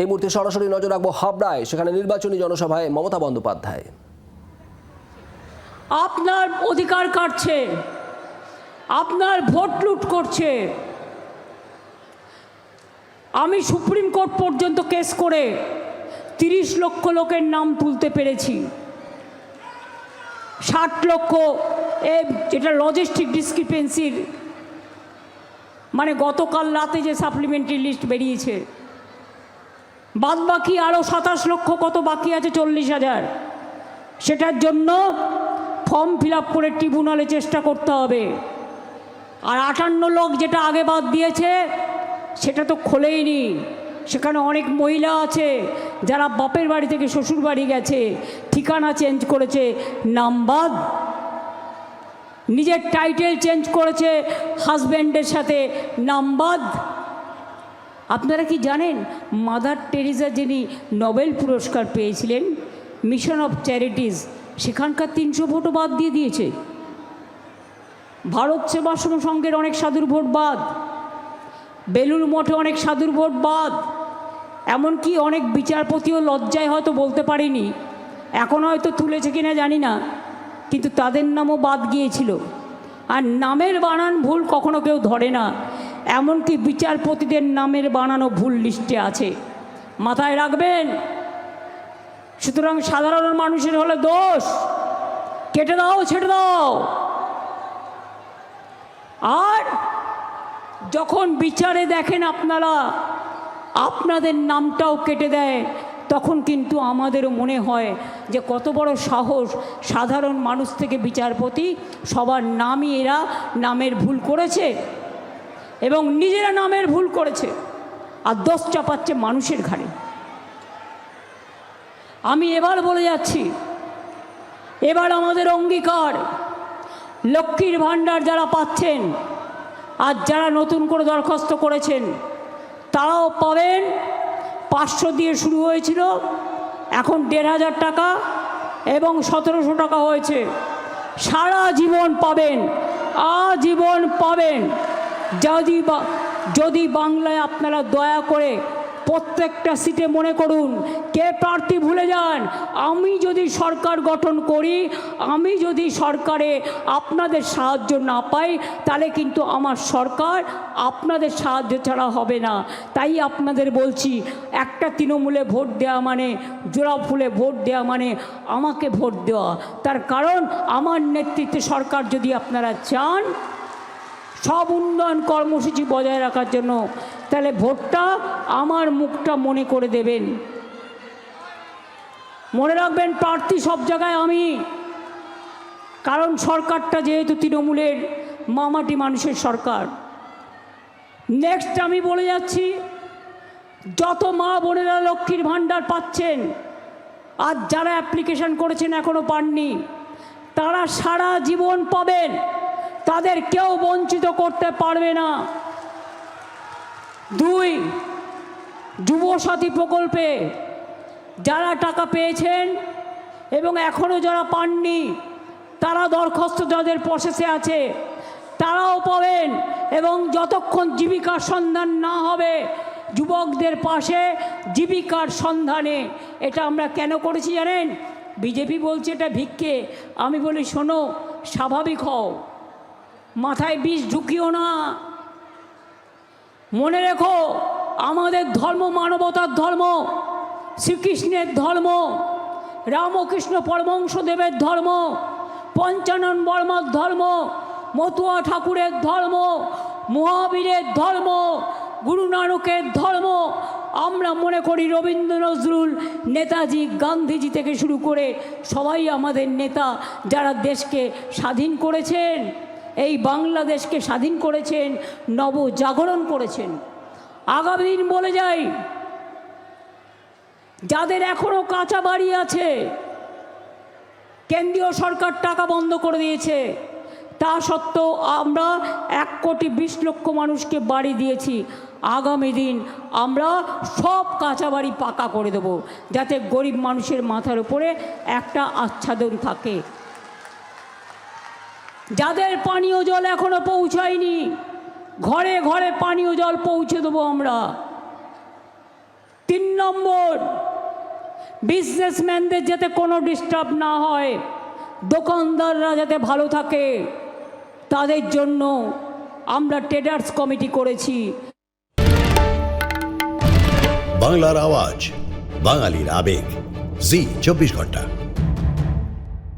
এই মুহূর্তে সরাসরি নজর রাখবো হাবড়ায়, সেখানে নির্বাচনী জনসভায় মমতা বন্দ্যোপাধ্যায়। আপনার অধিকার কাটছে, আপনার ভোট লুট করছে। আমি সুপ্রিম কোর্ট পর্যন্ত কেস করে 30 লক্ষ লোকের নাম তুলতে পেরেছি। 60 লক্ষ যেটা লজিস্টিক ডিসক্রিপেন্সির, মানে গতকাল রাতে যে সাপ্লিমেন্টারি লিস্ট বেরিয়েছে, বাদ বাকি আরও 27 লক্ষ কত বাকি আছে, 40,000। সেটার জন্য ফর্ম ফিল আপ করে ট্রিব্যুনালে চেষ্টা করতে হবে। আর 58 লোক যেটা আগে বাদ দিয়েছে সেটা তো খোলেইনি। সেখানে অনেক মহিলা আছে যারা বাপের বাড়ি থেকে শ্বশুর বাড়ি গেছে, ঠিকানা চেঞ্জ করেছে, নাম বাদ, নিজের টাইটেল চেঞ্জ করেছে, হাজব্যান্ডের সাথে নাম বাদ। আপনারা কি জানেন মাদার টেরেসা যিনি নোবেল পুরস্কার পেয়েছিলেন, মিশন অফ চ্যারিটিজ, সেখানকার 300 ভোটও বাদ দিয়ে দিয়েছে। ভারত সেবাশ্রম সংঘের অনেক সাধুর ভোট বাদ, বেলুর মঠে অনেক সাধুর ভোট বাদ, এমনকি অনেক বিচারপতিও লজ্জায় হয়তো বলতে পারেনি, এখন হয়তো তুলেছে কিনা জানি না, কিন্তু তাদের নামও বাদ গিয়েছিল। আর নামের বানান ভুল কখনো কেউ ধরে না, এমনকি বিচারপতিদের নামের বানানো ভুল লিস্টে আছে, মাথায় রাখবেন। সুতরাং সাধারণ মানুষের হলে দোষ, কেটে দাও, ছেড়ে দাও। আর যখন বিচারে দেখেন আপনারা আপনাদের নামটাও কেটে দেয়, তখন কিন্তু আমাদেরও মনে হয় যে কত বড় সাহস, সাধারণ মানুষ থেকে বিচারপতি সবার নামই এরা নামের ভুল করেছে এবং নিজেরা নামের ভুল করেছে, আর দোষ চাপাচ্ছে মানুষের ঘাড়ে। আমি এবার বলে যাচ্ছি, এবার আমাদের অঙ্গীকার, লক্ষ্মীর ভাণ্ডার যারা পাচ্ছেন আর যারা নতুন করে দরখাস্ত করেছেন তারাও পাবেন। 500 দিয়ে শুরু হয়েছিল, এখন 1,500 টাকা এবং 1700 টাকা হয়েছে। সারা জীবন পাবেন, আজীবন পাবেন। যদি বাংলায় আপনারা দয়া করে প্রত্যেকটা সিটে মনে করুন, কে প্রার্থী ভুলে যান, আমি যদি সরকার গঠন করি, আমি যদি সরকারে আপনাদের সাহায্য না পাই, তাহলে কিন্তু আমার সরকার আপনাদের সাহায্য ছাড়া হবে না। তাই আপনাদের বলছি, একটা তৃণমূলে ভোট দেওয়া মানে, জোড়া ফুলে ভোট দেওয়া মানে আমাকে ভোট দেওয়া। তার কারণ আমার নেতৃত্বে সরকার যদি আপনারা চান সব উন্নয়ন কর্মসূচি বজায় রাখার জন্য, তাহলে ভোটটা আমার মুখটা মনে করে দেবেন। মনে রাখবেন, প্রার্থী সব জায়গায় আমি, কারণ সরকারটা যেহেতু তৃণমূলের মামাটি মানুষের সরকার। নেক্সট আমি বলে যাচ্ছি, যত মা বোনেরা লক্ষ্মীর ভাণ্ডার পাচ্ছেন আর যারা অ্যাপ্লিকেশন করেছেন এখনও পাননি, তারা সারা জীবন পাবেন, তাদের কেউ বঞ্চিত করতে পারবে না। 2, যুবসাথী প্রকল্পে যারা টাকা পেয়েছেন এবং এখনও যারা পাননি, তারা দরখাস্ত যাদের প্রসেসে আছে তারাও পাবেন। এবং যতক্ষণ জীবিকার সন্ধান না হবে, যুবকদের পাশে জীবিকার সন্ধানে, এটা আমরা কেন করেছি জানেন? বিজেপি বলছে এটা ভিক্ষে, আমি বলি শোনো, স্বাভাবিক হও, মাথায় বিষ ঢুকিও না। মনে রেখো, আমাদের ধর্ম মানবতার ধর্ম, শ্রীকৃষ্ণের ধর্ম, রামকৃষ্ণ পরমহংসদেবের ধর্ম, পঞ্চানন বর্মার ধর্ম, মতুয়া ঠাকুরের ধর্ম, মহাবীরের ধর্ম, গুরু নানকের ধর্ম। আমরা মনে করি রবীন্দ্র নজরুল, নেতাজি, গান্ধীজি থেকে শুরু করে সবাই আমাদের নেতা, যারা দেশকে স্বাধীন করেছেন, এই বাংলাদেশকে স্বাধীন করেছেন, নবজাগরণ করেছেন। আগামী দিন বলে যাই, যাদের এখনও কাঁচা বাড়ি আছে, কেন্দ্রীয় সরকার টাকা বন্ধ করে দিয়েছে, তা সত্ত্বেও আমরা 1,20,00,000 মানুষকে বাড়ি দিয়েছি। আগামী দিন আমরা সব কাঁচা বাড়ি পাকা করে দেব, যাতে গরিব মানুষের মাথার উপরে একটা আচ্ছাদন থাকে। যাদের পানীয় জল এখনো পৌঁছায়নি, ঘরে ঘরে পানীয় জল পৌঁছে দেবো আমরা। 3 নম্বর, বিজনেসম্যানদের যাতে কোনো ডিস্টার্ব না হয়, দোকানদাররা যাতে ভালো থাকে, তাদের জন্য আমরা ট্রেডার্স কমিটি করেছি। বাংলার আওয়াজ, বাঙালির আবেগ, জি 24 ঘন্টা।